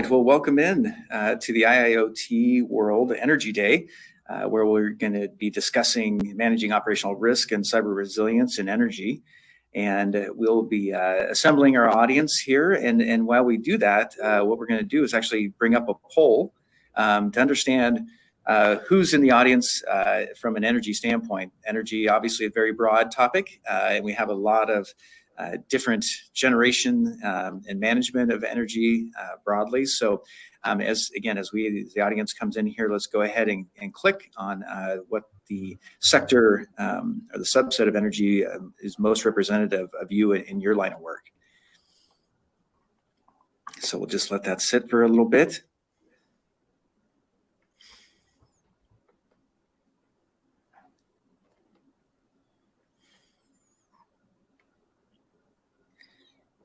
right, well, welcome in to the IIoT World Energy Day, where we're going to be discussing managing operational risk and cyber resilience in energy. And we'll be assembling our audience here. And while we do that, what we're going to do is actually bring up a poll to understand who's in the audience from an energy standpoint. Energy, obviously, a very broad topic, and we have a lot of different generation and management of energy broadly. So as the audience comes in here, let's go ahead and click on what the sector or the subset of energy is most representative of you in your line of work. So we'll just let that sit for a little bit.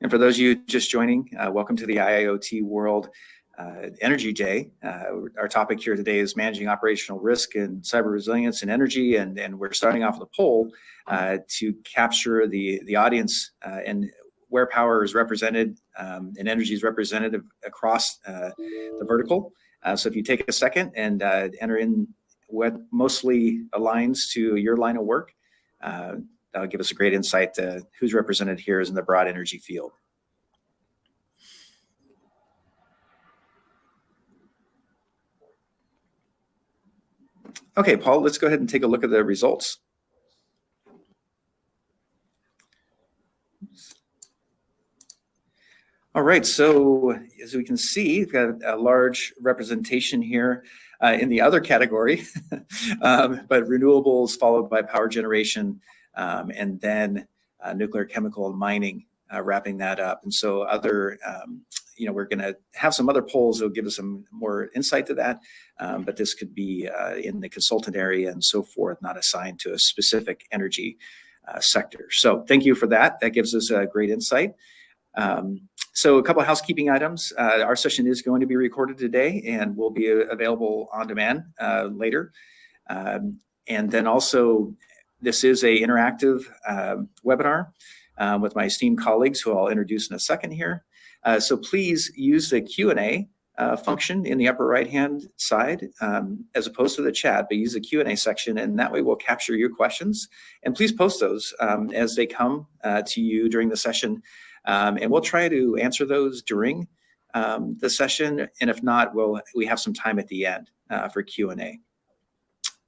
And for those of you just joining, welcome to the IIoT World Energy Day. Our topic here today is managing operational risk and cyber resilience in energy, and we're starting off with a poll to capture the audience and where power is represented and energy is represented across the vertical. So if you take a second and enter in what mostly aligns to your line of work, that'll give us a great insight to who's represented here is in the broad energy field. Okay, Paul, let's go ahead and take a look at the results. All right, so as we can see, we've got a large representation here in the other category, but renewables followed by power generation, and then nuclear, chemical, and mining, wrapping that up. And so other, we're going to have some other polls that will give us some more insight to that, but this could be in the consultant area and so forth, not assigned to a specific energy sector. So thank you for that. That gives us a great insight. So a couple of housekeeping items. Our session is going to be recorded today and will be available on demand later. And then also, this is an interactive webinar with my esteemed colleagues who I'll introduce in a second here. So please use the Q&A function in the upper right-hand side as opposed to the chat, but use the Q&A section, and that way we'll capture your questions. And please post those as they come to you during the session. And we'll try to answer those during the session. And if not, we have some time at the end for Q&A.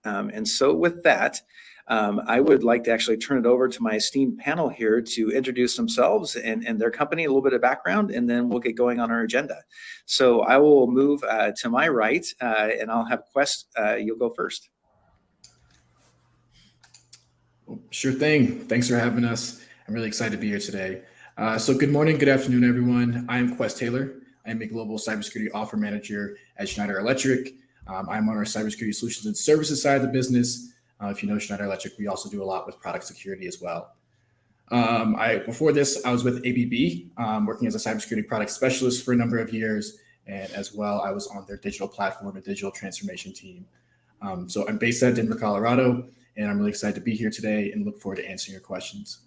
And so with that, I would like to actually turn it over to my esteemed panel here to introduce themselves and their company, a little bit of background, and then we'll get going on our agenda. So I will move to my right, and I'll have Quest, you'll go first. Sure thing. Thanks for having us. I'm really excited to be here today. So good morning, good afternoon, everyone. I am Quest Taylor. I am a global cybersecurity offer manager at Schneider Electric. I'm on our cybersecurity solutions and services side of the business. If you know Schneider Electric, we also do a lot with product security as well. Before this, I was with ABB, working as a cybersecurity product specialist for a number of years. And as well, I was on their digital platform and digital transformation team. So I'm based out of Denver, Colorado, and I'm really excited to be here today and look forward to answering your questions.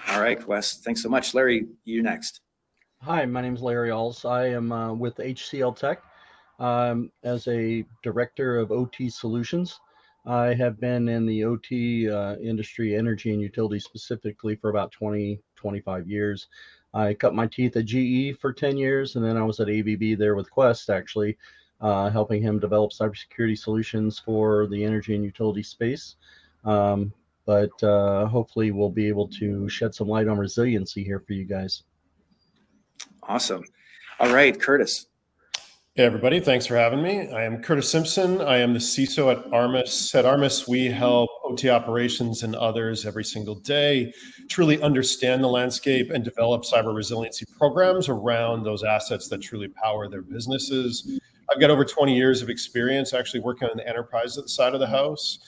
All right, Wes, thanks so much. Larry, you next. Hi, my name is Larry Alls. I am with HCL Tech as a director of OT solutions. I have been in the OT industry, energy and utility specifically, for about 25 years. I cut my teeth at GE for 10 years, and then I was at ABB there with Quest, actually, helping him develop cybersecurity solutions for the energy and utility space. But hopefully we'll be able to shed some light on resiliency here for you guys. Awesome. All right, Curtis. Hey, everybody. Thanks for having me. I am Curtis Simpson. I am the CISO at Armis. At Armis, we help OT operations and others every single day truly understand the landscape and develop cyber resiliency programs around those assets that truly power their businesses. I've got over 20 years of experience actually working on the enterprise side of the house,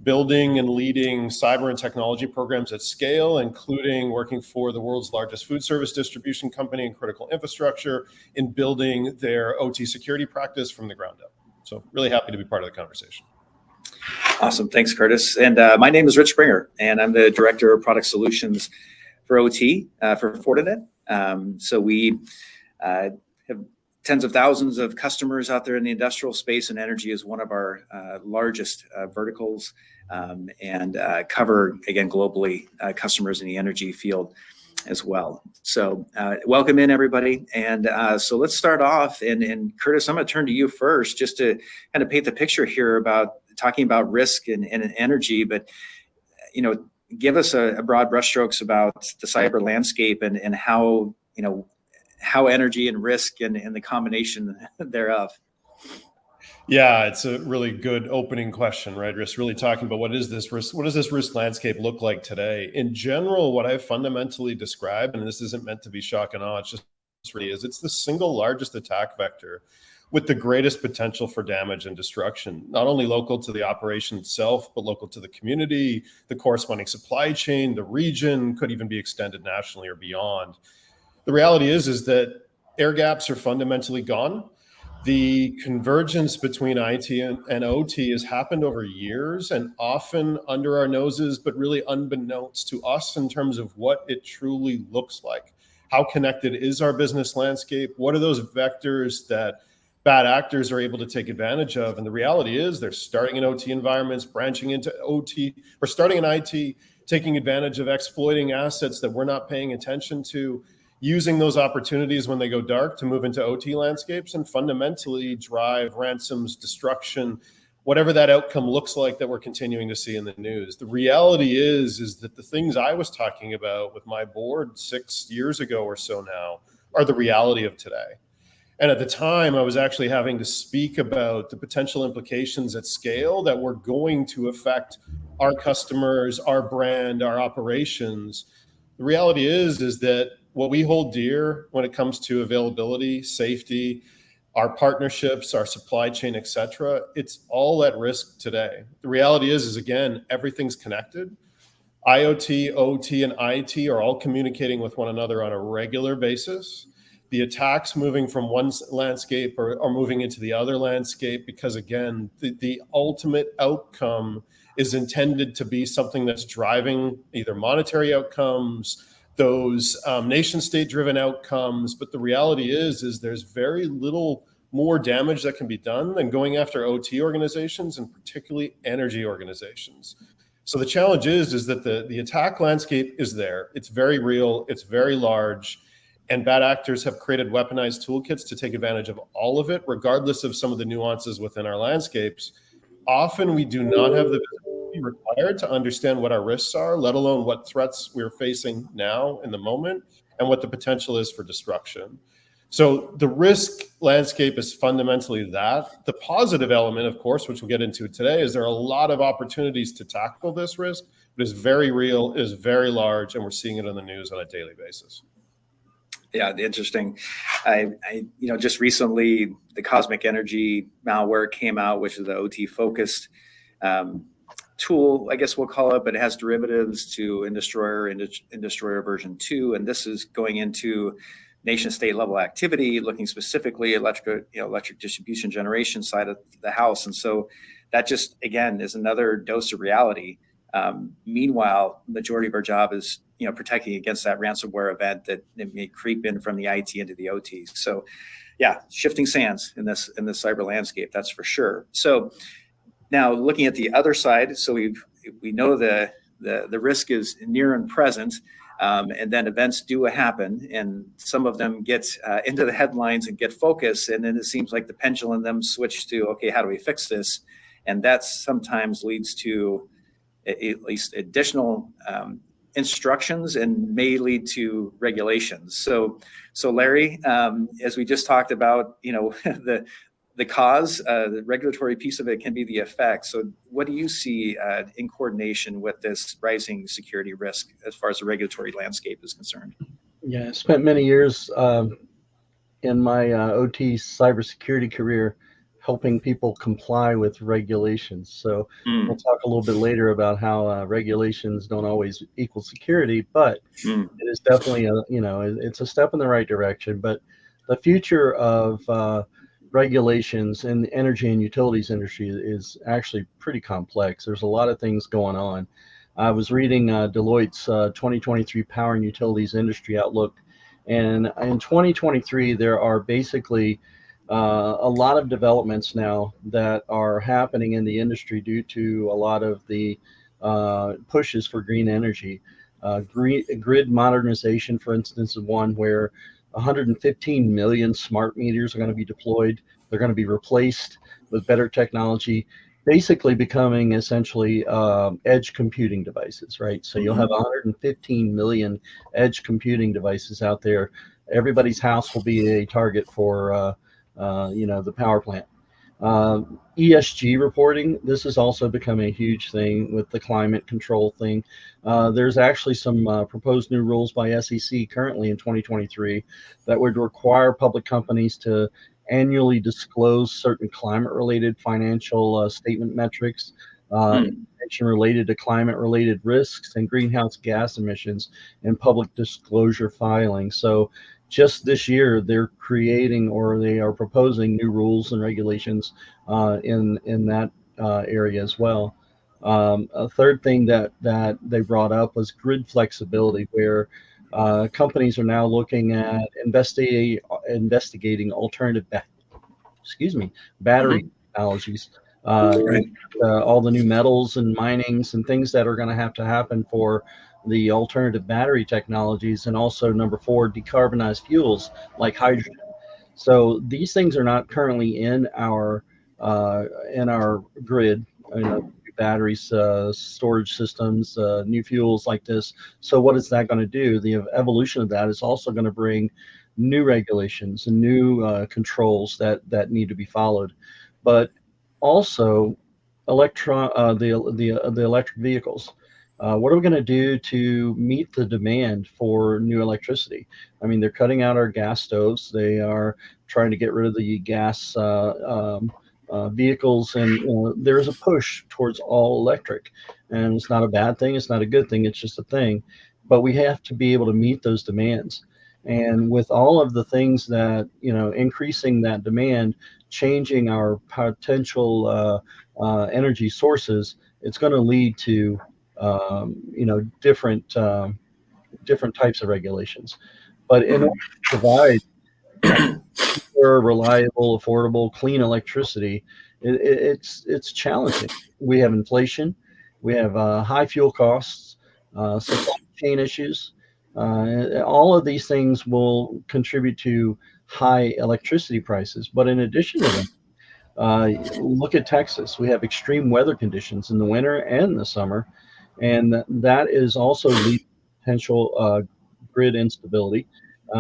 building and leading cyber and technology programs at scale, including working for the world's largest food service distribution company and critical infrastructure in building their OT security practice from the ground up. So really happy to be part of the conversation. Awesome. Thanks, Curtis. And my name is Rich Springer, and I'm the Director of Product Solutions for OT for Fortinet. So we have tens of thousands of customers out there in the industrial space, and energy is one of our largest verticals, and cover, again, globally customers in the energy field as well. So welcome in, everybody. And so let's start off. And Curtis, I'm going to turn to you first just to kind of paint the picture here about talking about risk and energy. But, give us a broad brushstrokes about the cyber landscape and how, how energy and risk and the combination thereof. Yeah, it's a really good opening question, right? Just really talking about what is this risk? What does this risk landscape look like today? In general, what I've fundamentally described, and this isn't meant to be shock and awe, it's the single largest attack vector with the greatest potential for damage and destruction, not only local to the operation itself, but local to the community, the corresponding supply chain, the region, could even be extended nationally or beyond. The reality is that air gaps are fundamentally gone. The convergence between IT and OT has happened over years and often under our noses, but really unbeknownst to us in terms of what it truly looks like. How connected is our business landscape? What are those vectors that bad actors are able to take advantage of? And the reality is they're starting in OT environments, branching into OT, or starting in IT, taking advantage of exploiting assets that we're not paying attention to, using those opportunities when they go dark to move into OT landscapes and fundamentally drive ransoms, destruction, whatever that outcome looks like that we're continuing to see in the news. The reality is that the things I was talking about with my board 6 years ago or so now are the reality of today. And at the time, I was actually having to speak about the potential implications at scale that were going to affect our customers, our brand, our operations. The reality is that what we hold dear when it comes to availability, safety, our partnerships, our supply chain, et cetera, it's all at risk today. The reality is again, everything's connected. IoT, OT, and IT are all communicating with one another on a regular basis. The attacks moving from one landscape are moving into the other landscape because, again, the ultimate outcome is intended to be something that's driving either monetary outcomes, those nation state driven outcomes. But the reality is there's very little more damage that can be done than going after OT organizations and particularly energy organizations. So the challenge is that the attack landscape is there. It's very real. It's very large. And bad actors have created weaponized toolkits to take advantage of all of it, regardless of some of the nuances within our landscapes. Often we do not have the visibility required to understand what our risks are, let alone what threats we're facing now in the moment and what the potential is for destruction. So the risk landscape is fundamentally that. The positive element, of course, which we'll get into today, is there are a lot of opportunities to tackle this risk. It is very real, it is very large, and we're seeing it on the news on a daily basis. Yeah, interesting. I just recently the cosmic energy malware came out, which is the OT focused tool, I guess we'll call it, but it has derivatives to Indestroyer and Indestroyer version 2, and this is going into nation state level activity, looking specifically at electric distribution generation side of the house, and so that just again is another dose of reality. Meanwhile, the majority of our job is protecting against that ransomware event that may creep in from the IT into the OT. So, yeah, shifting sands in this cyber landscape, that's for sure. So, now looking at the other side, so we know the risk is near and present, and then events do happen, and some of them get into the headlines and get focus, and then it seems like the pendulum them switch to, okay, how do we fix this? And that sometimes leads to at least additional instructions and may lead to regulations. So Larry, as we just talked about, the cause, the regulatory piece of it can be the effect. So what do you see in coordination with this rising security risk as far as the regulatory landscape is concerned? Yeah, I spent many years in my OT cybersecurity career helping people comply with regulations. So we'll talk a little bit later about how regulations don't always equal security, but it is definitely it's a step in the right direction. But the future of regulations in the energy and utilities industry is actually pretty complex. There's a lot of things going on. I was reading Deloitte's 2023 Power and Utilities Industry Outlook, and in 2023 there are basically a lot of developments now that are happening in the industry due to a lot of the pushes for green energy. Grid modernization, for instance, is one where 115 million smart meters are going to be deployed. They're going to be replaced with better technology, basically becoming essentially edge computing devices, right? So you'll have 115 million edge computing devices out there. Everybody's house will be a target for the power plant. ESG reporting, this is also becoming a huge thing with the climate control thing. There's actually some proposed new rules by SEC currently in 2023 that would require public companies to annually disclose certain climate-related financial statement metrics, information related to climate-related risks and greenhouse gas emissions in public disclosure filing. So just this year, they're creating or they are proposing new rules and regulations in that area as well. A third thing that they brought up was grid flexibility, where companies are now looking at investigating alternative battery technologies. Right. All the new metals and minings and things that are going to happen for the alternative battery technologies, and also number 4, decarbonized fuels like hydrogen. So these things are not currently in our grid. Batteries, storage systems, new fuels like this. So what is that going to do? The evolution of that is also going to bring new regulations and new controls that need to be followed, but also the electric vehicles. What are we going to do to meet the demand for new electricity? I mean, they're cutting out our gas stoves. They are trying to get rid of the gas vehicles, and there's a push towards all electric. And it's not a bad thing. It's not a good thing. It's just a thing. But we have to be able to meet those demands. And with all of the things that, increasing that demand, changing our potential energy sources, it's going to lead to different types of regulations. But in order to provide pure, reliable, affordable, clean electricity, it's challenging. We have inflation, we have high fuel costs, supply chain issues. All of these things will contribute to high electricity prices. But in addition to that, look at Texas. We have extreme weather conditions in the winter and the summer, and that is also leading to potential grid instability.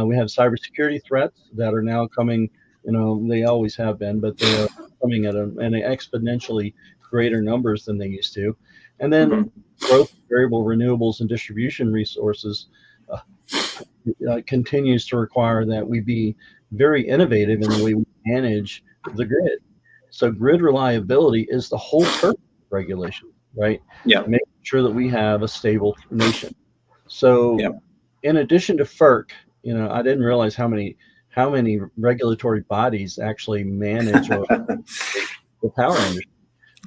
We have cybersecurity threats that are now coming. They always have been, but they are coming at an exponentially greater numbers than they used to. And then growth of variable renewables and distribution resources continues to require that we be very innovative in the way we manage the grid. So grid reliability is the whole purpose of regulation, right? Yeah. Making sure that we have a stable nation. So in addition to FERC, I didn't realize how many regulatory bodies actually manage or the power industry.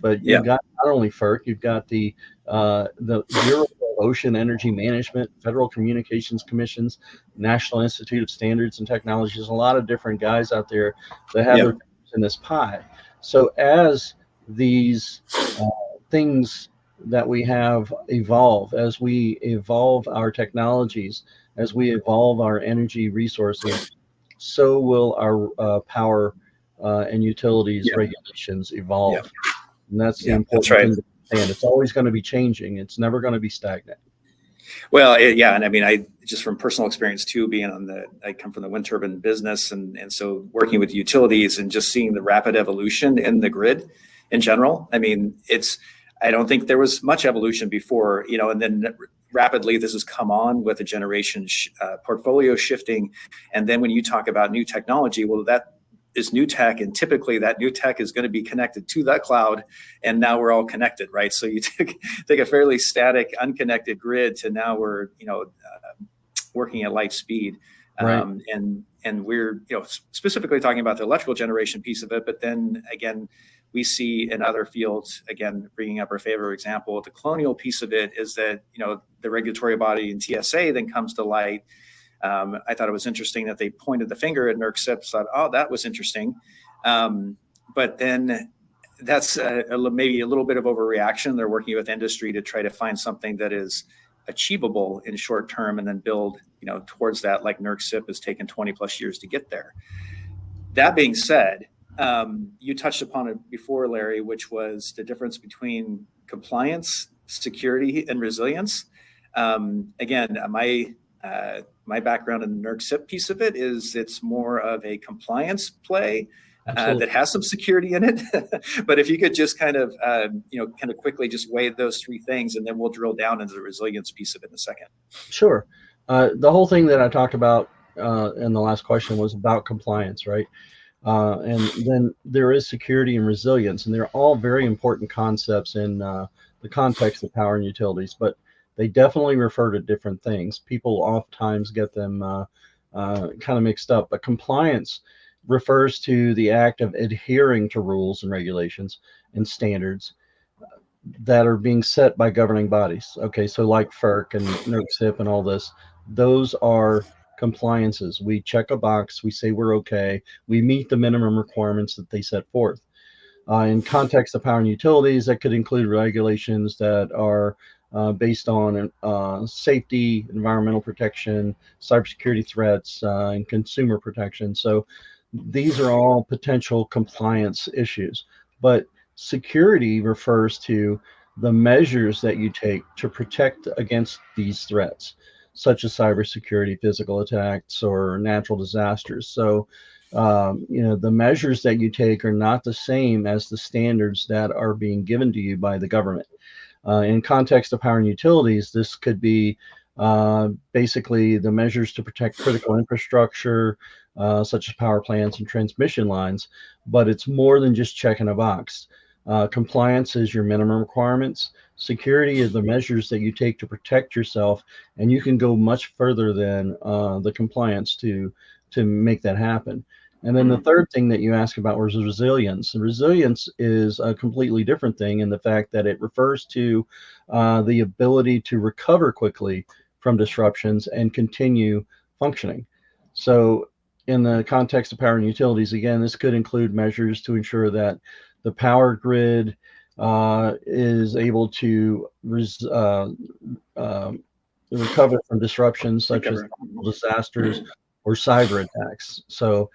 But you've got not only FERC, you've got the Bureau of Ocean Energy Management, Federal Communications Commissions, National Institute of Standards and Technology. There's a lot of different guys out there that have their fingers in this pie. So as these things that we have evolve, as we evolve our technologies, as we evolve our energy resources, so will our power and utilities regulations evolve. And that's the important thing to understand. It's always going to be changing. It's never going to be stagnant. Well, and I mean, I just from personal experience too, I come from the wind turbine business, and so working with utilities and just seeing the rapid evolution in the grid in general. I mean, I don't think there was much evolution before, and then rapidly this has come on with a generation portfolio shifting. And then when you talk about new technology, well, that is new tech, and typically that new tech is going to be connected to that cloud, and now we're all connected, right? So you take a fairly static, unconnected grid to now we're working at light speed, right. And we're specifically talking about the electrical generation piece of it, but then again, we see in other fields, again, bringing up our favorite example, the colonial piece of it is that the regulatory body in TSA then comes to light. I thought it was interesting that they pointed the finger at NERC SIPs, thought, oh, that was interesting. But then that's maybe a little bit of overreaction. They're working with industry to try to find something that is achievable in short term and then build, towards that, like NERC SIP has taken 20 plus years to get there. That being said, you touched upon it before, Larry, which was the difference between compliance, security, and resilience. Again, my background in the NERC SIP piece of it is it's more of a compliance play that has some security in it. But if you could just kind of quickly just weigh those three things, and then we'll drill down into the resilience piece of it in a second. Sure. The whole thing that I talked about in the last question was about compliance, right? And then there is security and resilience, and they're all very important concepts in the context of power and utilities, but they definitely refer to different things. People oftentimes get them kind of mixed up, but compliance refers to the act of adhering to rules and regulations and standards that are being set by governing bodies. Okay, so like FERC and NERC SIP and all this, those are compliances. We check a box, we say we're okay, we meet the minimum requirements that they set forth. In context of power and utilities, that could include regulations that are based on safety, environmental protection, cybersecurity threats, and consumer protection. So these are all potential compliance issues. But security refers to the measures that you take to protect against these threats, such as cybersecurity, physical attacks, or natural disasters. So, the measures that you take are not the same as the standards that are being given to you by the government. In context of power and utilities, this could be basically the measures to protect critical infrastructure, such as power plants and transmission lines, but it's more than just checking a box. Compliance is your minimum requirements. Security is the measures that you take to protect yourself, and you can go much further than the compliance to make that happen. And then the third thing that you asked about was resilience. And resilience is a completely different thing in the fact that it refers to the ability to recover quickly from disruptions and continue functioning. So in the context of power and utilities, again, this could include measures to ensure that the power grid is able to recover from disruptions such as disasters or cyber attacks. So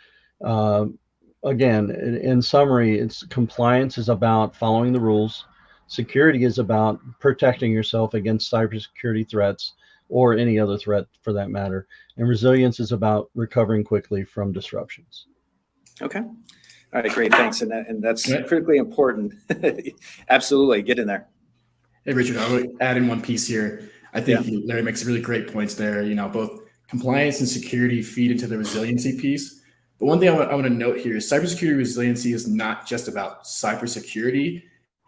again, in summary, compliance is about following the rules. Security is about protecting yourself against cybersecurity threats or any other threat for that matter. And resilience is about recovering quickly from disruptions. Okay. All right, great, thanks. And that's critically important. Absolutely, get in there. Hey, Richard, I would add in one piece here. I think Larry makes really great points there. Both compliance and security feed into the resiliency piece. But one thing I want to note here is cybersecurity resiliency is not just about cybersecurity.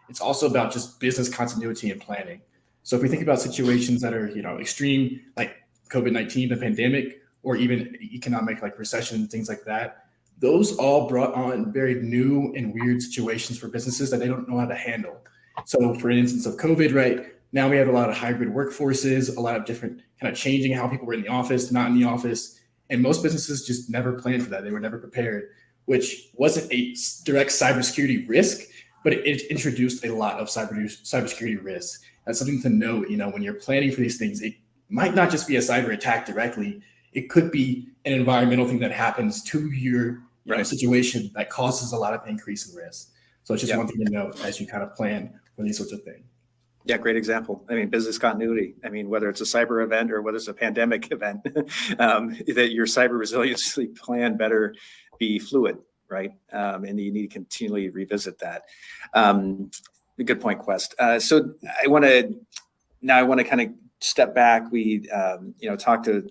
It's also about just business continuity and planning. So if we think about situations that are, extreme, like COVID-19, the pandemic, or even economic, like recession, things like that, those all brought on very new and weird situations for businesses that they don't know how to handle. So for instance of COVID, right, now we have a lot of hybrid workforces, a lot of different kind of changing how people were in the office, not in the office. And most businesses just never planned for that. They were never prepared, which wasn't a direct cybersecurity risk, but it introduced a lot of cybersecurity risks. That's something to note, when you're planning for these things. It might not just be a cyber attack directly. It could be an environmental thing that happens to your situation that causes a lot of increase in risk. So it's just one thing to note as you kind of plan for these sorts of things. Yeah, great example. I mean, business continuity. I mean, whether it's a cyber event or whether it's a pandemic event, that your cyber resiliency plan better be fluid, right? And you need to continually revisit that. Good point, Quest. So I want to kind of step back. We, talked to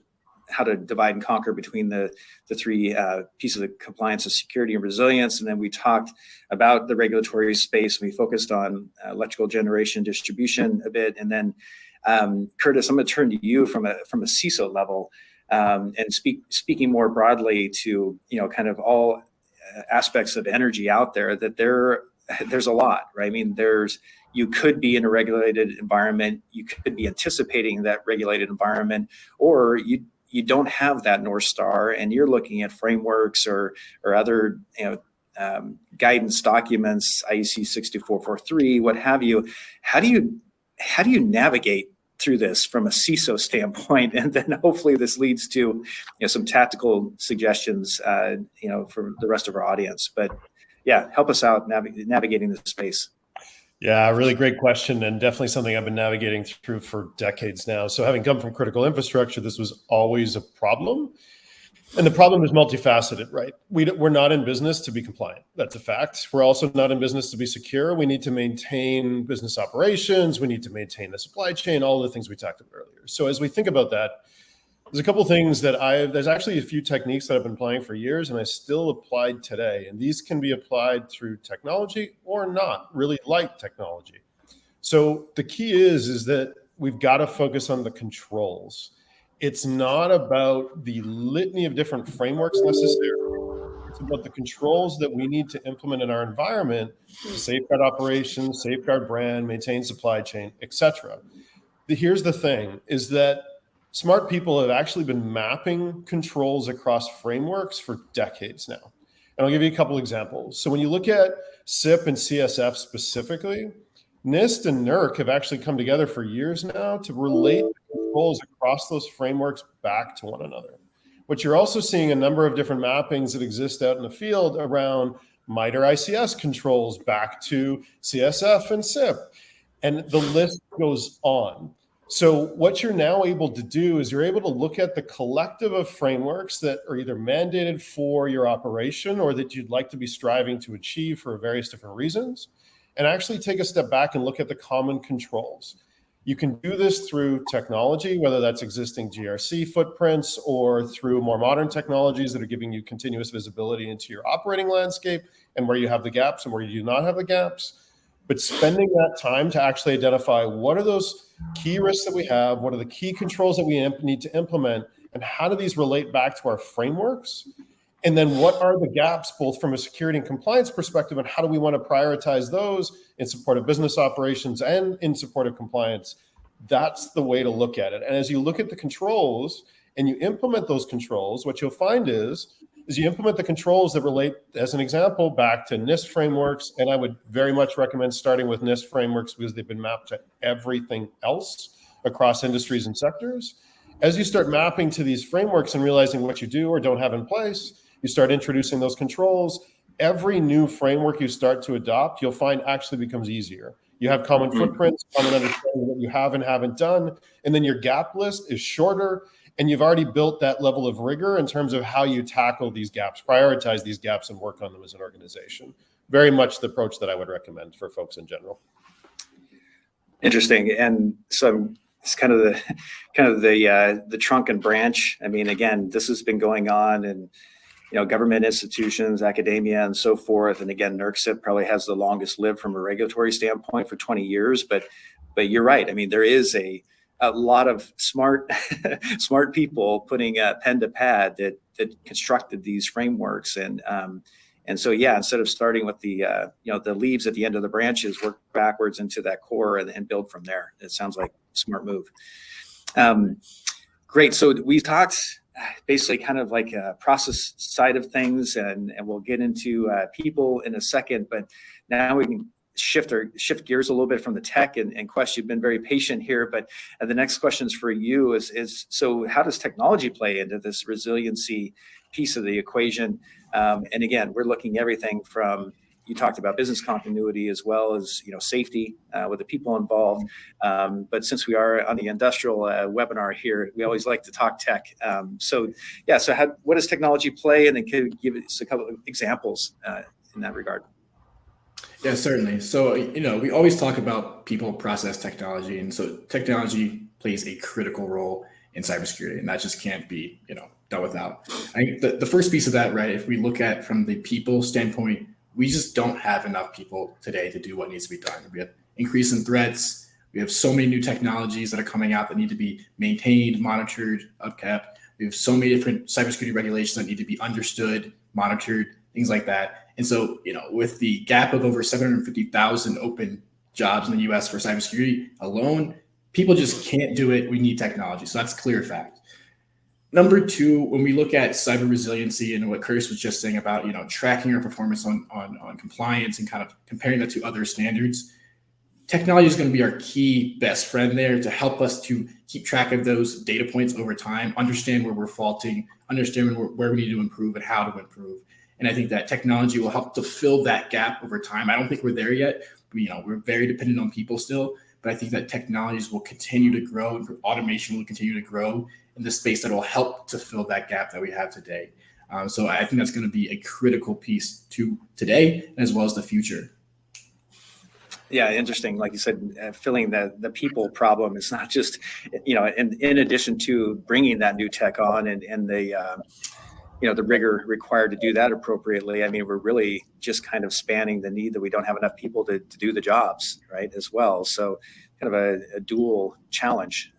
how to divide and conquer between the three pieces of compliance of security and resilience. And then we talked about the regulatory space. We focused on electrical generation distribution a bit. And then Curtis, I'm going to turn to you from a CISO level and speaking more broadly to, kind of all aspects of energy out there, that there's a lot, right? I mean, you could be in a regulated environment, you could be anticipating that regulated environment, or you don't have that North Star, and you're looking at frameworks or other guidance documents, IEC 62443, what have you. How do you navigate through this from a CISO standpoint? And then hopefully this leads to some tactical suggestions for the rest of our audience. But yeah, help us out navigating this space. Yeah, really great question, and definitely something I've been navigating through for decades now. So having come from critical infrastructure, this was always a problem. And the problem is multifaceted, right? We're not in business to be compliant. That's a fact. We're also not in business to be secure. We need to maintain business operations. We need to maintain the supply chain, all the things we talked about earlier. So as we think about that, there's a couple of things there's actually a few techniques that I've been applying for years and I still applied today. And these can be applied through technology or not, really light technology. So the key is that we've got to focus on the controls. It's not about the litany of different frameworks necessarily. It's about the controls that we need to implement in our environment to safeguard operations, safeguard brand, maintain supply chain, etc. Here's the thing, is that smart people have actually been mapping controls across frameworks for decades now. And I'll give you a couple examples. So when you look at SIP and CSF specifically, NIST and NERC have actually come together for years now to relate controls across those frameworks back to one another. But you're also seeing a number of different mappings that exist out in the field around MITRE ICS controls back to CSF and SIP. And the list goes on. So what you're now able to do is you're able to look at the collective of frameworks that are either mandated for your operation or that you'd like to be striving to achieve for various different reasons, and actually take a step back and look at the common controls. You can do this through technology, whether that's existing GRC footprints or through more modern technologies that are giving you continuous visibility into your operating landscape and where you have the gaps and where you do not have the gaps. But spending that time to actually identify what are those key risks that we have, what are the key controls that we need to implement, and how do these relate back to our frameworks? And then what are the gaps, both from a security and compliance perspective, and how do we want to prioritize those in support of business operations and in support of compliance? That's the way to look at it. And as you look at the controls and you implement those controls, what you'll find is you implement the controls that relate, as an example, back to NIST frameworks. And I would very much recommend starting with NIST frameworks because they've been mapped to everything else across industries and sectors. As you start mapping to these frameworks and realizing what you do or don't have in place, you start introducing those controls. Every new framework you start to adopt, you'll find actually becomes easier. You have common footprints, common understanding of what you have and haven't done, and then your gap list is shorter, and you've already built that level of rigor in terms of how you tackle these gaps, prioritize these gaps, and work on them as an organization. Very much the approach that I would recommend for folks in general. Interesting. And so it's kind of the trunk and branch. I mean, again, this has been going on in government institutions, academia, and so forth. And again, NERC-CIP probably has the longest lived from a regulatory standpoint for 20 years. But you're right. I mean, there is a lot of smart people putting pen to pad that constructed these frameworks. And so, yeah, instead of starting with the leaves at the end of the branches, work backwards into that core and build from there. It sounds like a smart move. Great. So we talked basically kind of like a process side of things, and we'll get into people in a second, but now we can shift gears a little bit from the tech, and Quest, you've been very patient here, but the next question is for you is so how does technology play into this resiliency piece of the equation? And again, we're looking everything from, you talked about business continuity as well as safety with the people involved. But since we are on the industrial webinar here, we always like to talk tech. So what does technology play? And then can you give us a couple of examples in that regard? Yeah, certainly. So, we always talk about people, process, technology. And so technology plays a critical role in cybersecurity, and that just can't be, done without. I think the first piece of that, right, if we look at from the people standpoint, we just don't have enough people today to do what needs to be done. We have increase in threats. We have so many new technologies that are coming out that need to be maintained, monitored, upkept. We have so many different cybersecurity regulations that need to be understood, monitored, things like that. And so, with the gap of over 750,000 open jobs in the US for cybersecurity alone, people just can't do it. We need technology. So that's a clear fact. Number two, when we look at cyber resiliency and what Curtis was just saying about, tracking our performance on compliance and kind of comparing that to other standards, technology is going to be our key best friend there to help us to keep track of those data points over time, understand where we're faulting, understand where we need to improve and how to improve. And I think that technology will help to fill that gap over time. I don't think we're there yet. We're very dependent on people still, but I think that technologies will continue to grow and automation will continue to grow in the space that will help to fill that gap that we have today. So I think that's going to be a critical piece to today as well as the future. Yeah, interesting. Like you said, filling the people problem is not just, in addition to bringing that new tech on and the rigor required to do that appropriately. I mean, we're really just kind of spanning the need that we don't have enough people to do the jobs, right, as well. So kind of a dual challenge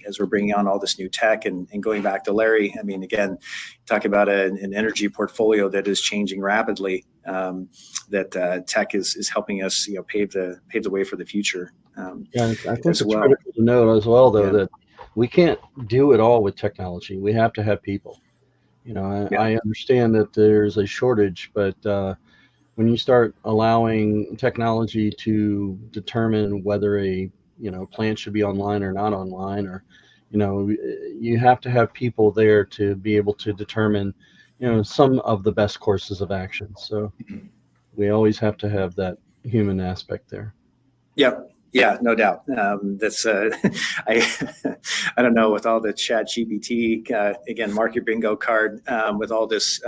as we're bringing on all this new tech and going back to Larry. I mean, again, talking about an energy portfolio that is changing rapidly, that tech is helping us, pave the way for the future. Yeah, I think it's critical to note as well, though, that we can't do it all with technology. We have to have people. I understand that there's a shortage, but when you start allowing technology to determine whether a plant should be online or not online, or you have to have people there to be able to determine some of the best courses of action. So we always have to have that human aspect there. Yep. Yeah, no doubt. That's I don't know, with all the chat GPT, again, mark your bingo card, with all this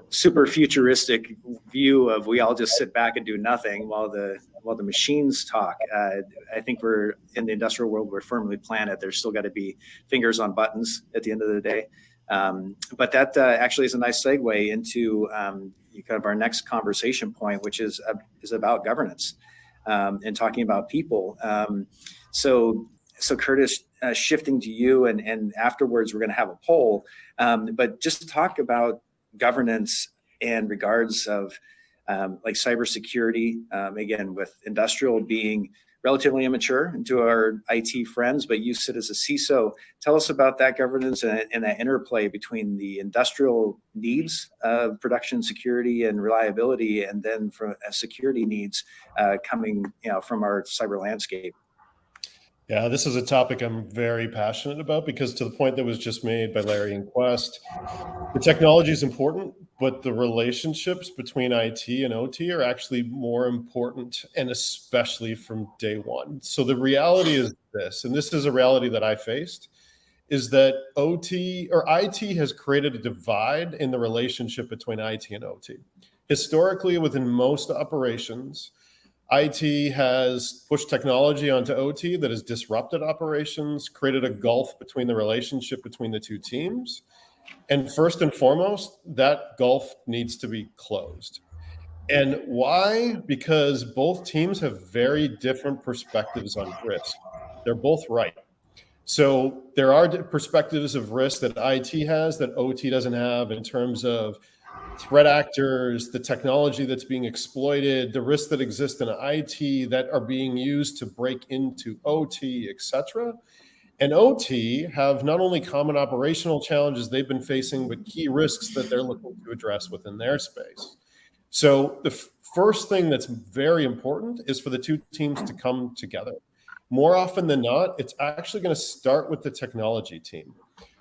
super futuristic view of we all just sit back and do nothing while the machines talk. I think we're in the industrial world, we're firmly planted. There's still got to be fingers on buttons at the end of the day. But that actually is a nice segue into kind of our next conversation point, which is about governance. And talking about people. So Curtis, shifting to you, and afterwards we're going to have a poll, but just to talk about governance in regards of like cybersecurity, again, with industrial being relatively immature, and to our IT friends, but you sit as a CISO. Tell us about that governance and that interplay between the industrial needs of production security and reliability, and then from security needs coming from our cyber landscape. Yeah, this is a topic I'm very passionate about, because to the point that was just made by Larry and Quest, the technology is important, but the relationships between IT and OT are actually more important, and especially from day one. So the reality is this, and this is a reality that I faced, is that OT or IT has created a divide in the relationship between IT and OT. Historically, within most operations, IT has pushed technology onto OT that has disrupted operations, created a gulf between the relationship between the two teams. And first and foremost, that gulf needs to be closed. And why? Because both teams have very different perspectives on risk. They're both right. So there are perspectives of risk that IT has that OT doesn't have, in terms of threat actors, the technology that's being exploited, the risks that exist in IT that are being used to break into OT, etc. And OT have not only common operational challenges they've been facing, but key risks that they're looking to address within their space. So the first thing that's very important is for the two teams to come together. More often than not, it's actually going to start with the technology team.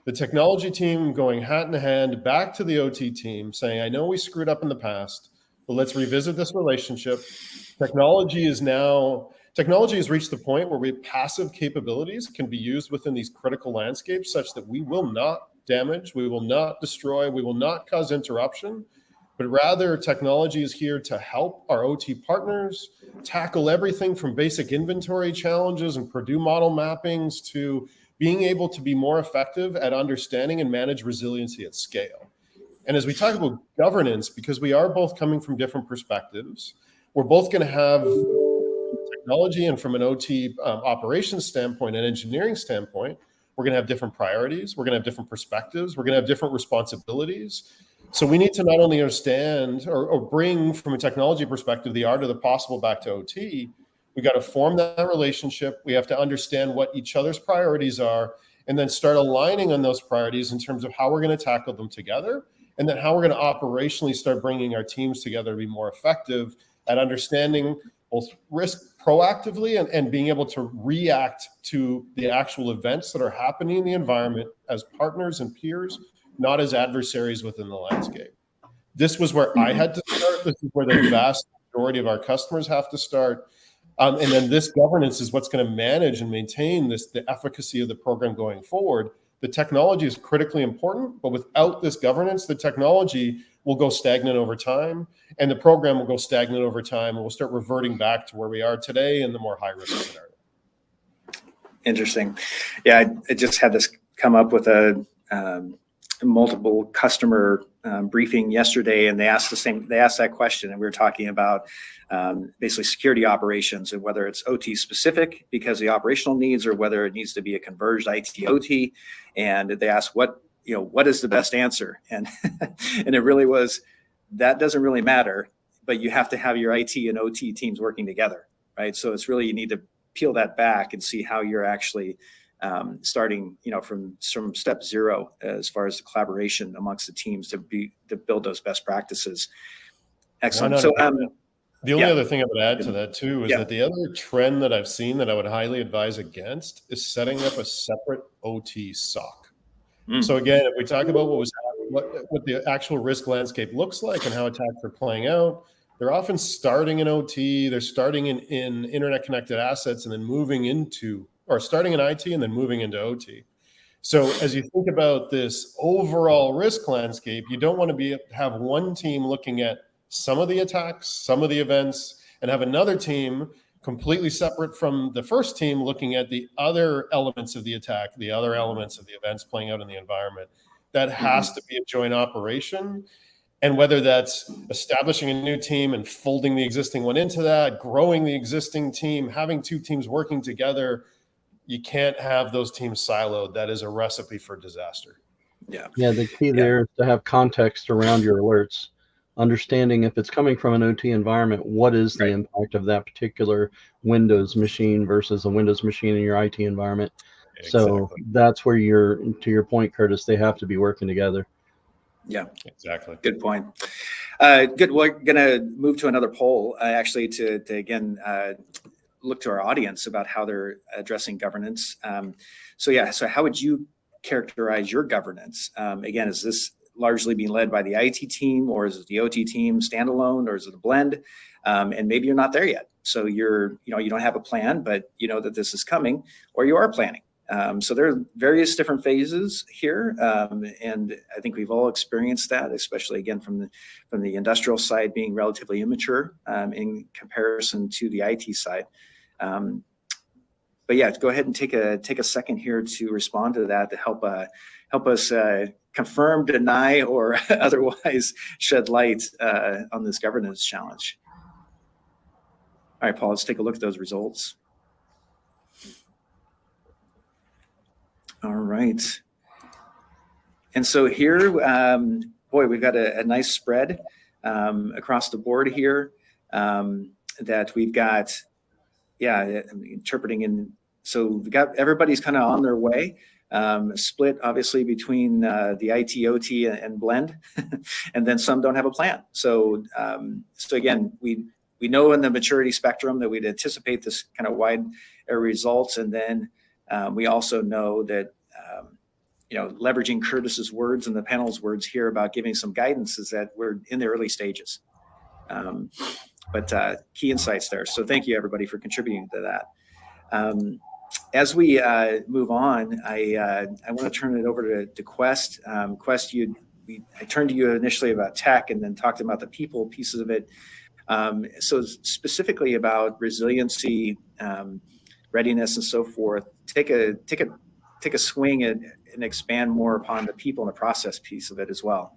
The technology team going hat in hand back to the OT team saying, I know we screwed up in the past, but let's revisit this relationship. Technology has reached the point where passive capabilities can be used within these critical landscapes such that we will not damage, we will not destroy, we will not cause interruption, but rather technology is here to help our OT partners tackle everything from basic inventory challenges and Purdue model mappings to being able to be more effective at understanding and manage resiliency at scale. And as we talk about governance, because we are both coming from different perspectives, we're both going to have technology, and from an OT operations standpoint and engineering standpoint, we're going to have different priorities, we're going to have different perspectives, we're going to have different responsibilities. So we need to not only understand or bring, from a technology perspective, the art of the possible back to OT. We got to form that relationship. We have to understand what each other's priorities are, and then start aligning on those priorities in terms of how we're going to tackle them together, and then how we're going to operationally start bringing our teams together to be more effective at understanding both risk proactively and being able to react to the actual events that are happening in the environment as partners and peers, not as adversaries within the landscape. This was where I had to start. This is where the vast majority of our customers have to start. And then this governance is what's going to manage and maintain the efficacy of the program going forward. The technology is critically important, but without this governance, the technology will go stagnant over time, and the program will go stagnant over time, and we'll start reverting back to where we are today in the more high-risk scenario. Interesting. Yeah, I just had this come up with a multiple customer briefing yesterday, and they asked that question, and we were talking about basically security operations and whether it's OT specific because of the operational needs or whether it needs to be a converged IT OT. And they asked what is the best answer? And and it really was, that doesn't really matter, but you have to have your IT and OT teams working together, right? So it's really, you need to peel that back and see how you're actually starting, from step zero as far as the collaboration amongst the teams to build those best practices. Excellent. So the only other thing I would add to that too is that the other trend that I've seen that I would highly advise against is setting up a separate OT SOC. So again, if we talk about what the actual risk landscape looks like and how attacks are playing out, they're often starting in OT, they're starting in internet connected assets and then moving into, or starting in IT and then moving into OT. So as you think about this overall risk landscape, you don't want to have one team looking at some of the attacks, some of the events, and have another team completely separate from the first team looking at the other elements of the attack, the other elements of the events playing out in the environment. That has to be a joint operation. And whether that's establishing a new team and folding the existing one into that, growing the existing team, having two teams working together, you can't have those teams siloed. That is a recipe for disaster. Yeah, the key there is to have context around your alerts. Understanding if it's coming from an OT environment, what is the impact of that particular Windows machine versus a Windows machine in your IT environment. Exactly. So that's where to your point, Curtis, they have to be working together. Yeah, exactly. Good point. Good. We're going to move to another poll, actually, to again, look to our audience about how they're addressing governance. So how would you characterize your governance? Again, is this largely being led by the IT team, or is it the OT team standalone, or is it a blend? And maybe you're not there yet. So you don't have a plan, but you know that this is coming, or you are planning. So there are various different phases here, and I think we've all experienced that, especially again from the industrial side being relatively immature in comparison to the IT side. But yeah, go ahead and take a second here to respond to that, to help us confirm, deny, or otherwise shed light on this governance challenge. All right, Paul, let's take a look at those results. All right. And so here, boy, we've got a nice spread across the board here that we've got, interpreting in. So we've got everybody's kind of on their way, split obviously between the IT, OT, and blend, and then some don't have a plan. So again, we know in the maturity spectrum that we'd anticipate this kind of wide results, and then we also know that, leveraging Curtis's words and the panel's words here about giving some guidance is that we're in the early stages. But key insights there. So thank you, everybody, for contributing to that. As we move on, I want to turn it over to Quest. Quest, I turned to you initially about tech and then talked about the people pieces of it. So specifically about resiliency, readiness, and so forth. Take a swing and expand more upon the people and the process piece of it as well.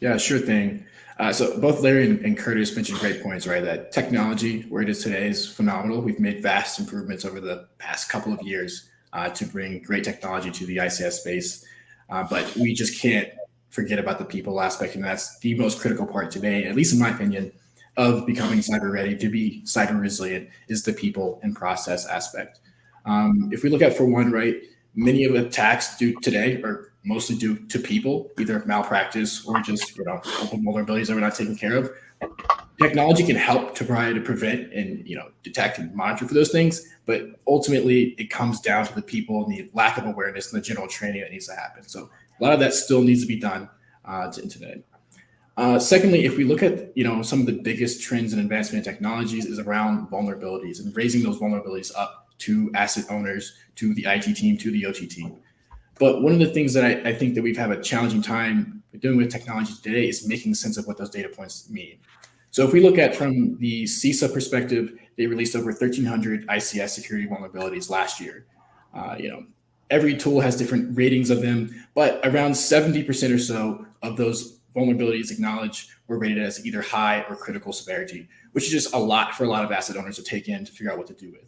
Yeah, sure thing. So both Larry and Curtis mentioned great points, right? That technology, where it is today, is phenomenal. We've made vast improvements over the past couple of years to bring great technology to the ICS space. But we just can't forget about the people aspect. And that's the most critical part today, at least in my opinion, of becoming cyber ready, to be cyber resilient, is the people and process aspect. If we look at, for one, right, many of the attacks due today are mostly due to people, either malpractice or just open vulnerabilities that we're not taking care of. Technology can help to try to prevent and detect and monitor for those things, but ultimately it comes down to the people and the lack of awareness and the general training that needs to happen. So a lot of that still needs to be done today. Secondly, if we look at some of the biggest trends in advancement in technologies is around vulnerabilities and raising those vulnerabilities up to asset owners, to the IT team, to the OT team. But one of the things that I think that we've had a challenging time doing with technology today is making sense of what those data points mean. So if we look at from the CISA perspective, they released over 1,300 ICS security vulnerabilities last year. Every tool has different ratings of them, but around 70% or so of those vulnerabilities acknowledged were rated as either high or critical severity, which is just a lot for a lot of asset owners to take in to figure out what to do with.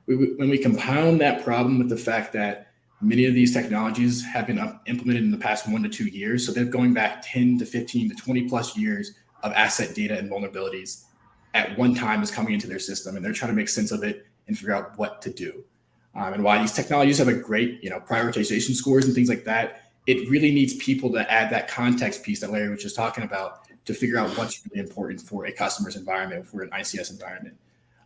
When we compound that problem with the fact that many of these technologies have been implemented in the past 1 to 2 years, so they're going back 10 to 15 to 20 plus years of asset data and vulnerabilities at one time is coming into their system, and they're trying to make sense of it and figure out what to do. And while these technologies have a great, prioritization scores and things like that, it really needs people to add that context piece that Larry was just talking about to figure out what's really important for a customer's environment, for an ICS environment.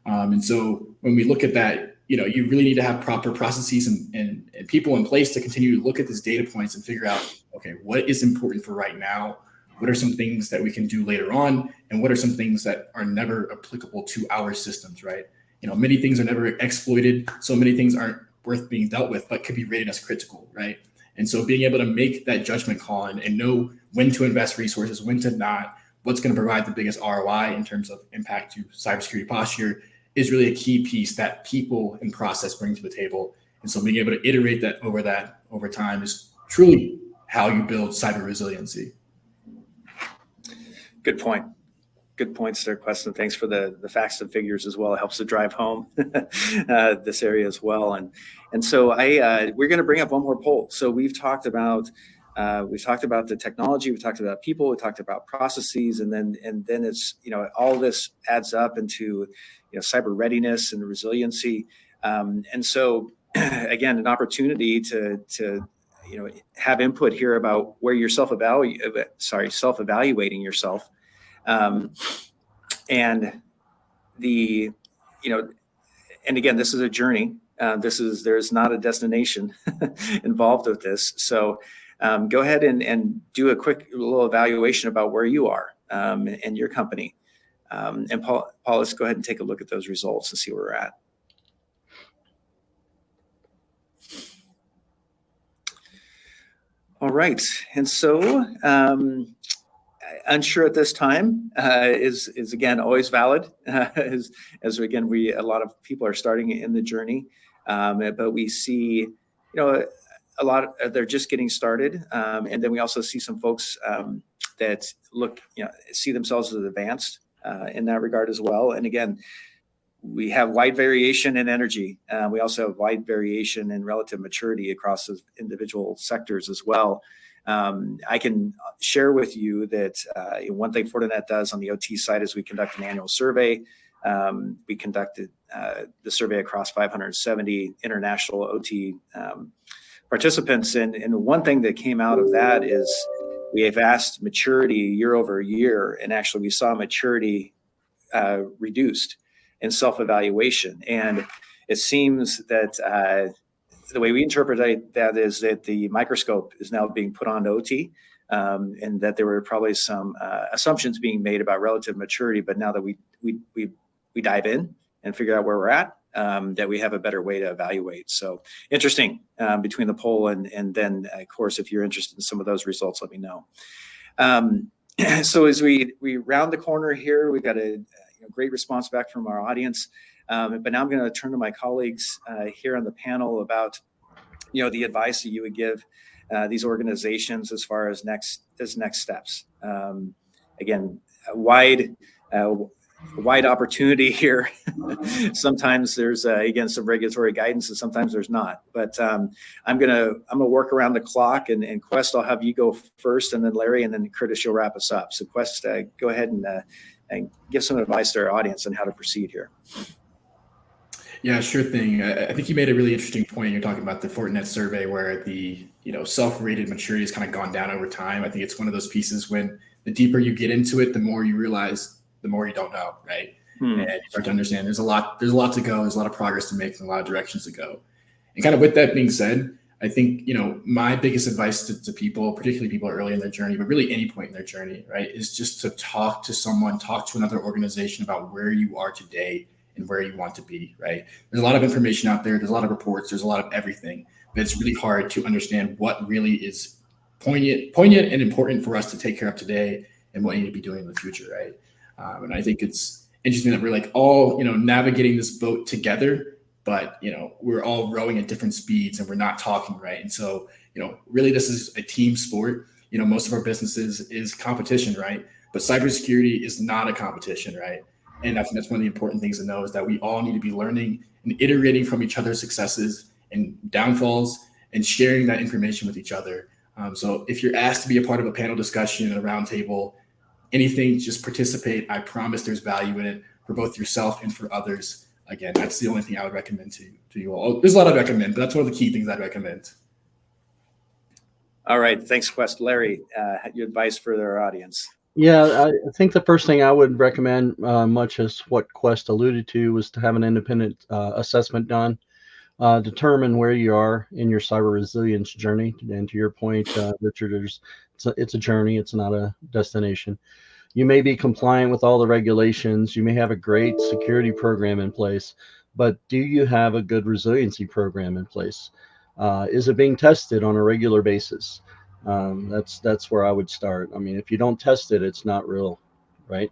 And so when we look at that, you really need to have proper processes and people in place to continue to look at these data points and figure out, okay, what is important for right now? What are some things that we can do later on? And what are some things that are never applicable to our systems, right? Many things are never exploited. So many things aren't worth being dealt with, but could be rated as critical, right? And so being able to make that judgment call and know when to invest resources, when to not, what's going to provide the biggest ROI in terms of impact to cybersecurity posture is really a key piece that people and process bring to the table. And so being able to iterate that over time is truly how you build cyber resiliency. Good point. Good points there, Queston. Thanks for the facts and figures as well. It helps to drive home this area as well. And so we're going to bring up one more poll. So we've talked about the technology, we've talked about people, we talked about processes, and then it's all this adds up into cyber readiness and resiliency. And so again, an opportunity to have input here about where you're self-evaluating yourself. And again, this is a journey. There's not a destination involved with this. So go ahead and do a quick little evaluation about where you are and your company. And Paul, let's go ahead and take a look at those results and see where we're at. All right. And so unsure at this time is again always valid. As again, a lot of people are starting in the journey, but we see a lot they're just getting started, and then we also see some folks that see themselves as advanced in that regard as well. And again, we have wide variation in energy. We also have wide variation in relative maturity across the individual sectors as well. I can share with you that one thing Fortinet does on the OT side is we conduct an annual survey. We conducted the survey across 570 international OT participants. And one thing that came out of that is we have asked maturity year over year, and actually we saw maturity reduced in self-evaluation. And it seems that the way we interpret that is that the microscope is now being put on OT, and that there were probably some assumptions being made about relative maturity. But now that we dive in and figure out where we're at, that we have a better way to evaluate. So interesting between the poll and then, of course, if you're interested in some of those results, let me know. So as we round the corner here, we've got a great response back from our audience. But now I'm going to turn to my colleagues here on the panel about, the advice that you would give these organizations as far as next steps. Again, wide opportunity here. Sometimes there's again some regulatory guidance, and sometimes there's not. But I'm gonna work around the clock, and Quest, I'll have you go first, and then Larry, and then Curtis, you'll wrap us up. So Quest, go ahead and give some advice to our audience on how to proceed here. Yeah, sure thing. I think you made a really interesting point. You're talking about the Fortinet survey where the self-rated maturity has kind of gone down over time. I think it's one of those pieces when the deeper you get into it, the more you realize, the more you don't know, right? And you start to understand there's a lot to go. There's a lot of progress to make and a lot of directions to go. And kind of with that being said, I think my biggest advice to people, particularly people early in their journey, but really any point in their journey, right, is just to talk to someone, talk to another organization about where you are today and where you want to be, right? There's a lot of information out there. There's a lot of reports. There's a lot of everything, but it's really hard to understand what really is poignant and important for us to take care of today and what you need to be doing in the future, right? And I think it's interesting that we're like all, navigating this boat together, but, we're all rowing at different speeds and we're not talking, right? And so, really this is a team sport. Most of our businesses is competition, right? But cybersecurity is not a competition, right? And I think that's one of the important things to know is that we all need to be learning and iterating from each other's successes and downfalls and sharing that information with each other. So if you're asked to be a part of a panel discussion and a roundtable, anything, just participate. I promise there's value in it for both yourself and for others. Again, that's the only thing I would recommend to you all. There's a lot I'd recommend, but that's one of the key things I'd recommend. All right. Thanks, Quest. Larry, your advice for our audience. Yeah, I think the first thing I would recommend, much as what Quest alluded to, was to have an independent assessment done. Determine where you are in your cyber resilience journey. And to your point, Richard, it's a journey. It's not a destination. You may be compliant with all the regulations. You may have a great security program in place, but do you have a good resiliency program in place? Is it being tested on a regular basis? That's where I would start. I mean, if you don't test it, it's not real, right?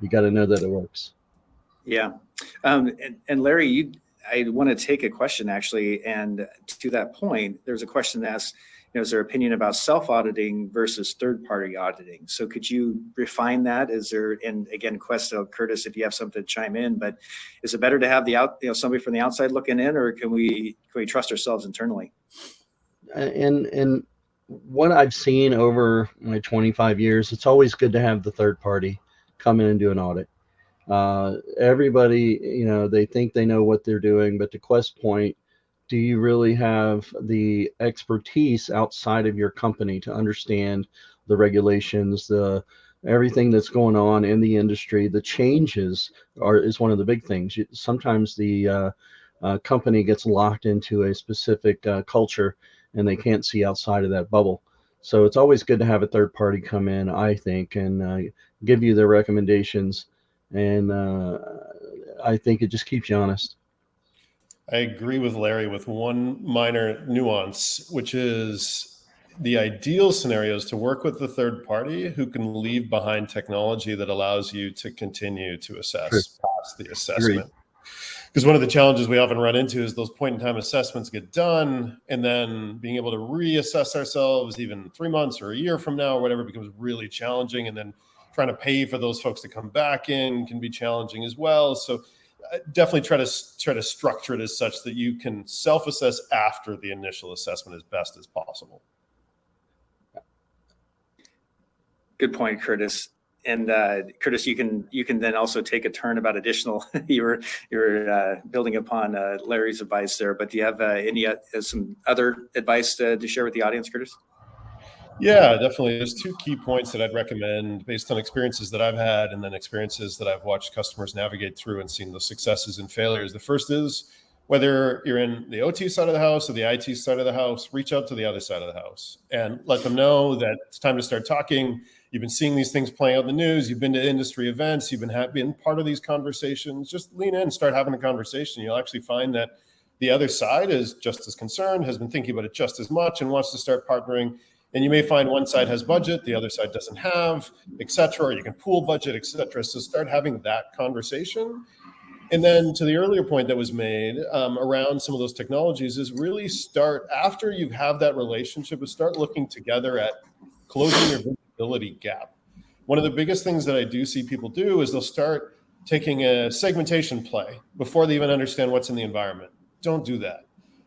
You got to know that it works. Yeah. And Larry, I want to take a question actually. And to that point, there's a question that asks, is there opinion about self-auditing versus third-party auditing? So could you refine that? And again, Quest, Curtis, if you have something to chime in, but is it better to have somebody from the outside looking in, or can we trust ourselves internally? And what I've seen over my 25 years, it's always good to have the third party come in and do an audit. Everybody, they think they know what they're doing, but to Quest's point, do you really have the expertise outside of your company to understand the regulations, everything that's going on in the industry? The changes is one of the big things. Sometimes the company gets locked into a specific culture and they can't see outside of that bubble. So it's always good to have a third party come in, I think, and give you their recommendations. And I think it just keeps you honest. I agree with Larry with one minor nuance, which is the ideal scenario is to work with the third party who can leave behind technology that allows you to continue to assess past the assessment. Agreed. Because one of the challenges we often run into is those point-in-time assessments get done, and then being able to reassess ourselves even 3 months or a year from now or whatever becomes really challenging. And then trying to pay for those folks to come back in can be challenging as well. So definitely try to structure it as such that you can self-assess after the initial assessment as best as possible. Good point, Curtis. And Curtis, you can then also take a turn about additional. You're building upon Larry's advice there, but do you have some other advice to share with the audience, Curtis? Yeah, definitely. There's 2 key points that I'd recommend based on experiences that I've had and then experiences that I've watched customers navigate through and seen the successes and failures. The first is whether you're in the OT side of the house or the IT side of the house, reach out to the other side of the house and let them know that it's time to start talking. You've been seeing these things playing out in the news. You've been to industry events. You've been part of these conversations. Just lean in, start having a conversation. You'll actually find that the other side is just as concerned, has been thinking about it just as much and wants to start partnering. And you may find one side has budget, the other side doesn't have, et cetera, or you can pool budget, et cetera. So start having that conversation. And then to the earlier point that was made around some of those technologies is really start, after you have that relationship, is start looking together at closing your visibility gap. One of the biggest things that I do see people do is they'll start taking a segmentation play before they even understand what's in the environment. Don't do that.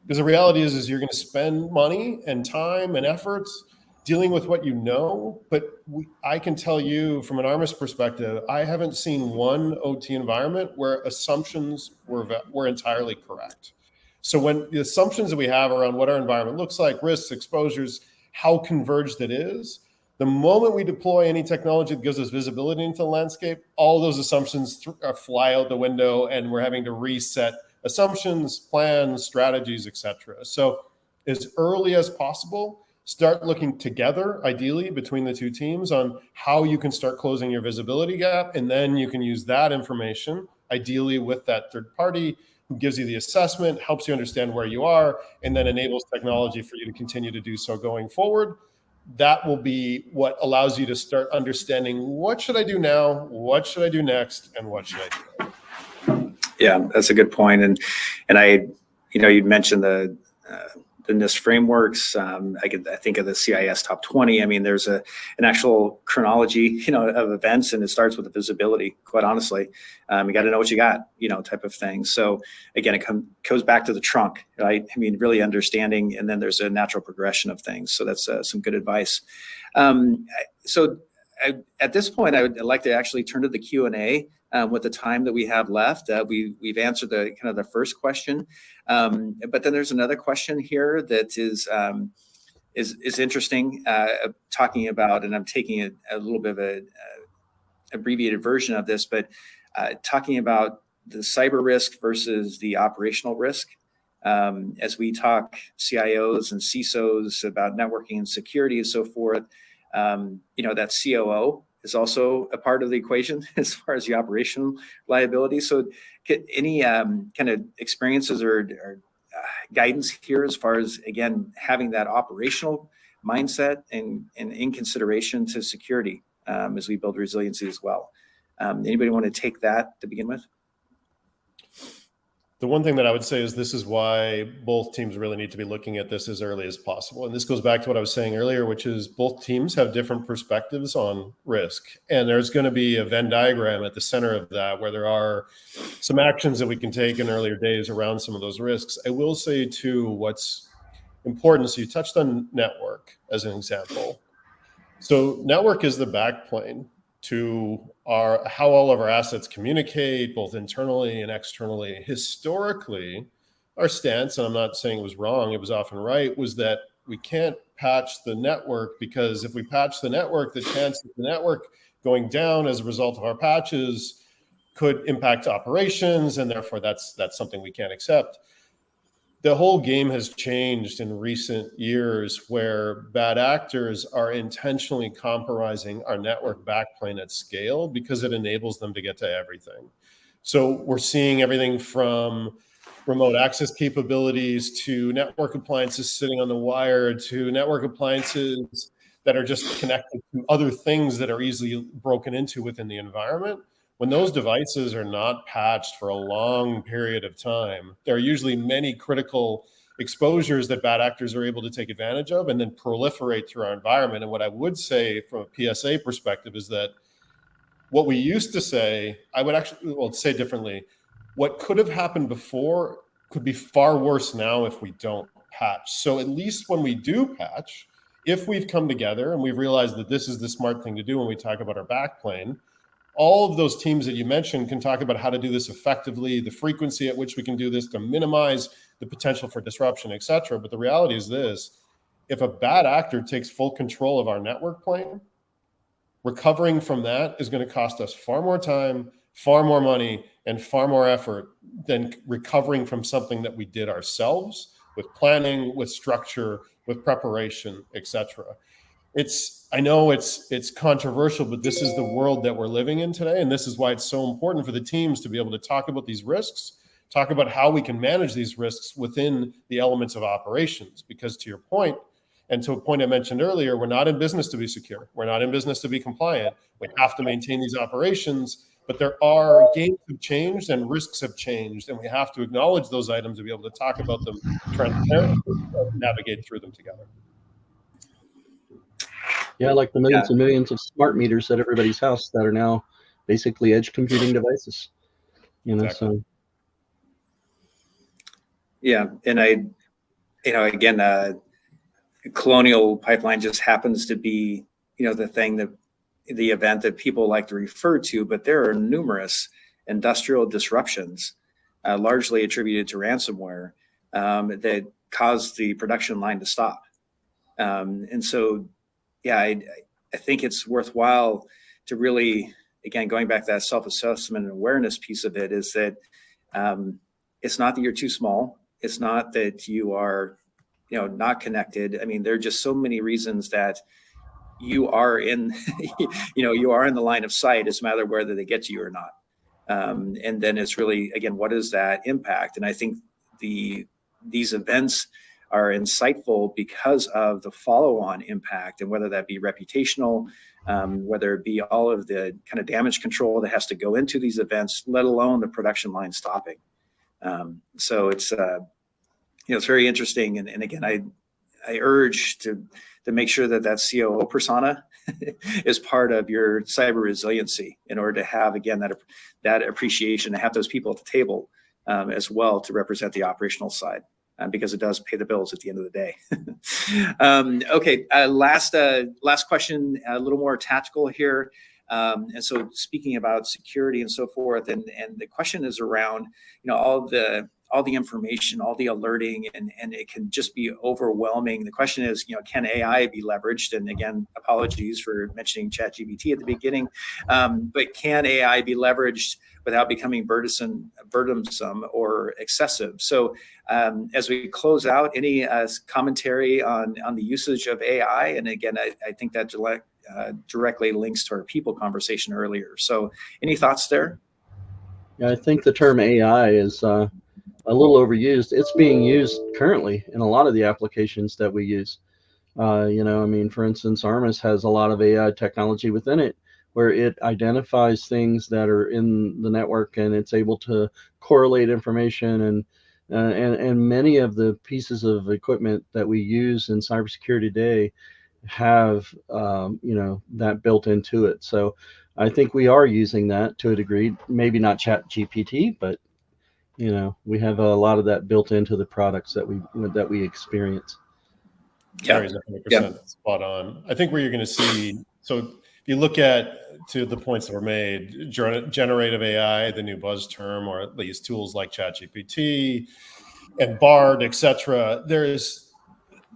Because the reality is you're going to spend money and time and efforts dealing with what you know, but I can tell you from an Armis perspective, I haven't seen one OT environment where assumptions were entirely correct. So when the assumptions that we have around what our environment looks like, risks, exposures, how converged it is, the moment we deploy any technology that gives us visibility into the landscape, all those assumptions fly out the window, and we're having to reset assumptions, plans, strategies, etc. So as early as possible, start looking together, ideally, between the two teams on how you can start closing your visibility gap. And then you can use that information, ideally with that third party who gives you the assessment, helps you understand where you are, and then enables technology for you to continue to do so going forward. That will be what allows you to start understanding, what should I do now? What should I do next? And what should I do? Yeah, that's a good point. And I, you'd mentioned the NIST frameworks. I think of the CIS top 20. I mean, there's an actual chronology, of events, and it starts with the visibility, quite honestly. You got to know what you got, type of thing. So again, it goes back to the trunk, right? I mean, really understanding, and then there's a natural progression of things. So that's some good advice. At this point, I would like to actually turn to the Q&A. With the time that we have left, we've answered the first question, but then there's another question here that is interesting, talking about, and I'm taking a little bit of a abbreviated version of this, but talking about the cyber risk versus the operational risk. As we talk CIOs and CISOs about networking and security and so forth, that COO is also a part of the equation as far as the operational liability. So any kind of experiences or guidance here as far as, again, having that operational mindset and in consideration to security as we build resiliency as well. Anybody want to take that to begin with? The one thing that I would say is this is why both teams really need to be looking at this as early as possible. And this goes back to what I was saying earlier, which is both teams have different perspectives on risk. And there's going to be a Venn diagram at the center of that where there are some actions that we can take in earlier days around some of those risks. I will say too, what's important, so you touched on network as an example. So network is the backplane to how all of our assets communicate, both internally and externally. Historically, our stance, and I'm not saying it was wrong, it was often right, was that we can't patch the network, because if we patch the network, the chance of the network going down as a result of our patches could impact operations, and therefore that's something we can't accept. The whole game has changed in recent years, where bad actors are intentionally compromising our network backplane at scale because it enables them to get to everything. So we're seeing everything from remote access capabilities to network appliances sitting on the wire to network appliances that are just connected to other things that are easily broken into within the environment. When those devices are not patched for a long period of time, there are usually many critical exposures that bad actors are able to take advantage of and then proliferate through our environment. And what I would say from a PSA perspective is that what we used to say, I would actually, say differently, what could have happened before could be far worse now if we don't patch. So at least when we do patch, if we've come together and we've realized that this is the smart thing to do when we talk about our backplane, all of those teams that you mentioned can talk about how to do this effectively, the frequency at which we can do this to minimize the potential for disruption, et cetera. But the reality is this: if a bad actor takes full control of our network plane, recovering from that is going to cost us far more time, far more money, and far more effort than recovering from something that we did ourselves with planning, with structure, with preparation, et cetera. I know it's controversial, but this is the world that we're living in today. And this is why it's so important for the teams to be able to talk about these risks, talk about how we can manage these risks within the elements of operations. Because to your point, and to a point I mentioned earlier, we're not in business to be secure. We're not in business to be compliant. We have to maintain these operations, but games have changed and risks have changed. And we have to acknowledge those items to be able to talk about them transparently and navigate through them together. Yeah, like the millions and millions of smart meters at everybody's house that are now basically edge computing devices. Exactly. So. Yeah, and again, Colonial Pipeline just happens to be, the event that people like to refer to, but there are numerous industrial disruptions, largely attributed to ransomware, that caused the production line to stop. And so, yeah, I think it's worthwhile to really, again, going back to that self-assessment and awareness piece of it, is that it's not that you're too small. It's not that you are, not connected. I mean, there are just so many reasons that you are in, you are in the line of sight. It's a matter of whether they get to you or not. And then it's really, again, what is that impact? And I think these events are insightful because of the follow-on impact, and whether that be reputational, whether it be all of the kind of damage control that has to go into these events, let alone the production line stopping. So it's it's very interesting. And again, I urge to make sure that COO persona is part of your cyber resiliency, in order to have, again, that appreciation, to have those people at the table as well, to represent the operational side. Because it does pay the bills at the end of the day. Okay, last question, a little more tactical here. And so, speaking about security and so forth, and the question is around, all the information, all the alerting, and it can just be overwhelming. The question is, can AI be leveraged? And again, apologies for mentioning ChatGPT at the beginning, but can AI be leveraged without becoming burdensome or excessive? So as we close out, any commentary on the usage of AI? And again, I think that directly links to our people conversation earlier. So any thoughts there? Yeah, I think the term AI is a little overused. It's being used currently in a lot of the applications that we use. For instance, Armis has a lot of AI technology within it, where it identifies things that are in the network, and it's able to correlate information, and many of the pieces of equipment that we use in cybersecurity today have that built into it. So I think we are using that to a degree, maybe not ChatGPT, but we have a lot of that built into the products that we experience. Gary's 100% spot on. I think where you're going to see, so if you look at, to the points that were made, generative AI, the new buzz term, or at least tools like ChatGPT and Bard, etc., there is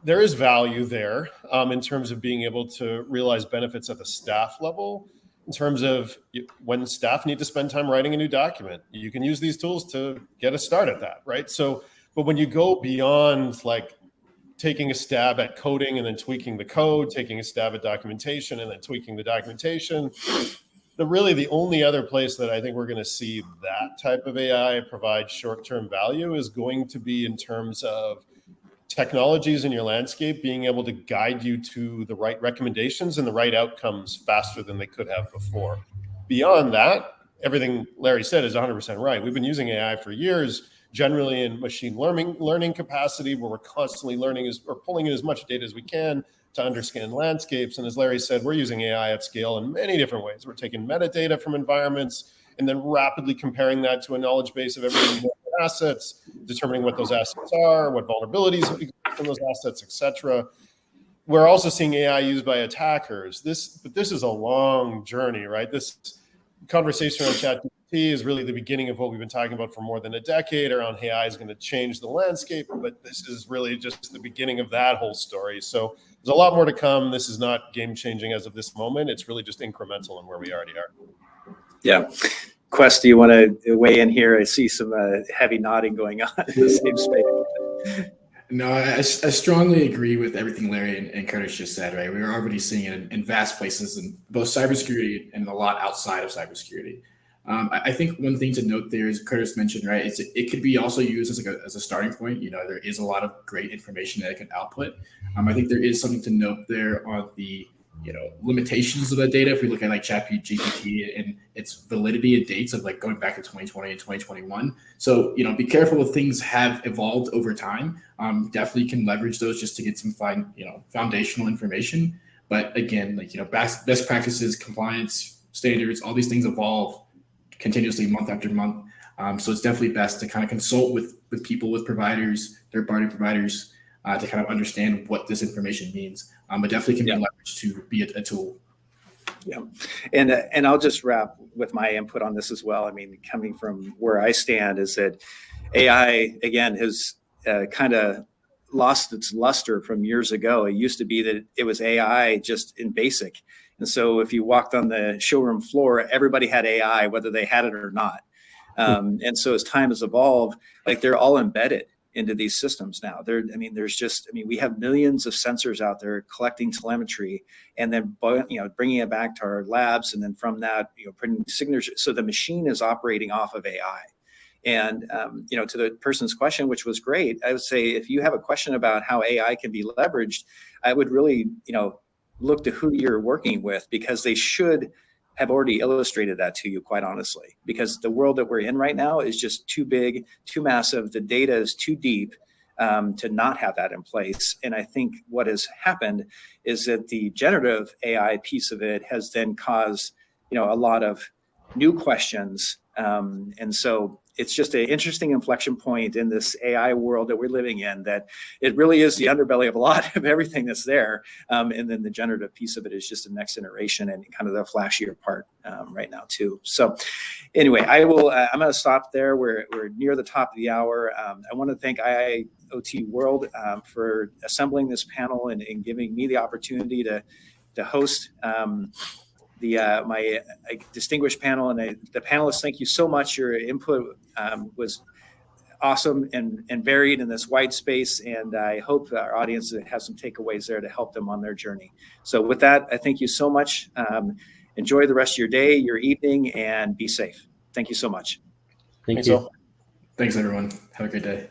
value there in terms of being able to realize benefits at the staff level. In terms of when staff need to spend time writing a new document, you can use these tools to get a start at that, right? So, but when you go beyond like taking a stab at coding and then tweaking the code, taking a stab at documentation and then tweaking the documentation, the only other place that I think we're going to see that type of AI provide short-term value is going to be in terms of technologies in your landscape being able to guide you to the right recommendations and the right outcomes faster than they could have before. Beyond that, everything Larry said is 100% right. We've been using AI for years, generally in machine learning capacity, where we're constantly learning or pulling in as much data as we can to understand landscapes. And as Larry said, we're using AI at scale in many different ways. We're taking metadata from environments and then rapidly comparing that to a knowledge base of every assets, determining what those assets are, what vulnerabilities exist in those assets, etc. We're also seeing AI used by attackers. But this is a long journey, right? This conversation around ChatGPT is really the beginning of what we've been talking about for more than a decade around AI is going to change the landscape, but this is really just the beginning of that whole story. So there's a lot more to come. This is not game-changing as of this moment. It's really just incremental in where we already are. Yeah. Quest, do you want to weigh in here? I see some heavy nodding going on in the same space. No, I strongly agree with everything Larry and Curtis just said, right? We're already seeing it in vast places in both cybersecurity and a lot outside of cybersecurity. I think one thing to note there is Curtis mentioned, right? It could be also used as a starting point. There is a lot of great information that it can output. I think there is something to note there on the limitations of that data. If we look at like ChatGPT and its validity and dates of like going back to 2020 and 2021. So, be careful if things have evolved over time. Definitely can leverage those just to get some foundational information. But again, best practices, compliance standards, all these things evolve continuously month after month. So it's definitely best to kind of consult with people, with providers, third-party providers, to kind of understand what this information means. But definitely can be leveraged to be a tool. Yeah, and I'll just wrap with my input on this as well. I mean, coming from where I stand is that AI, again, has kind of lost its luster from years ago. It used to be that it was AI just in basic. And so if you walked on the showroom floor, everybody had AI, whether they had it or not. And so as time has evolved, like they're all embedded into these systems now. We have millions of sensors out there collecting telemetry and then, bringing it back to our labs. And then from that, printing signatures. So the machine is operating off of AI. And, to the person's question, which was great, I would say, if you have a question about how AI can be leveraged, I would really, look to who you're working with, because they should have already illustrated that to you, quite honestly, because the world that we're in right now is just too big, too massive. The data is too deep to not have that in place. And I think what has happened is that the generative AI piece of it has then caused, a lot of new questions. And so it's just an interesting inflection point in this AI world that we're living in, that it really is the underbelly of a lot of everything that's there. And then the generative piece of it is just the next iteration and kind of the flashier part right now too. So anyway, I'm going to stop there. We're near the top of the hour. I want to thank IIoT World for assembling this panel and giving me the opportunity to host my distinguished panel. And the panelists, thank you so much. Your input was awesome and varied in this wide space. And I hope our audience has some takeaways there to help them on their journey. So with that, I thank you so much. Enjoy the rest of your day, your evening, and be safe. Thank you so much. Thank you. Thanks, everyone. Have a great day.